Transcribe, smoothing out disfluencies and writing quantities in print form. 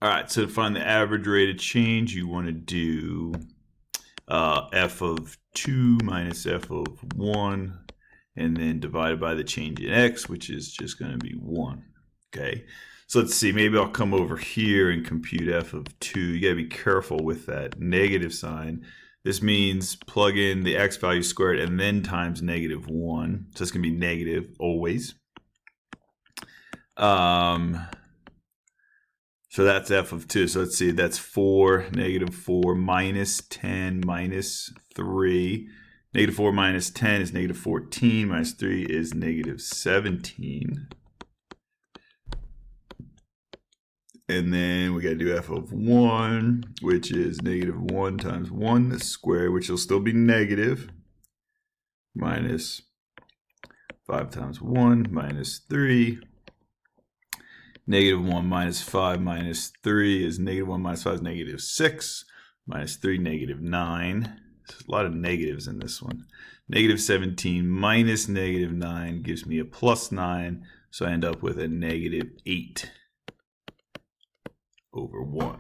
All right, so to find the average rate of change, you want to do f of 2 minus f of 1, and then divided by the change in x, which is just going to be 1. Okay, so let's see. Maybe I'll come over here and compute f of 2. You got to be careful with that negative sign. This means plug in the x value squared and then times negative 1. So it's going to be negative always. So that's f of 2. So let's see, that's 4, negative 4, minus 10, minus 3. Negative 4 minus 10 is negative 14, minus 3 is negative 17. And then we got to do f of 1, which is negative 1 times 1 squared, which will still be negative, minus 5 times 1, minus 3. Negative 1 minus 5 minus 3 is negative 1 minus 5 is negative 6. Minus 3, negative 9. There's a lot of negatives in this one. Negative 17 minus negative 9 gives me a plus 9. So I end up with a negative 8 over 1.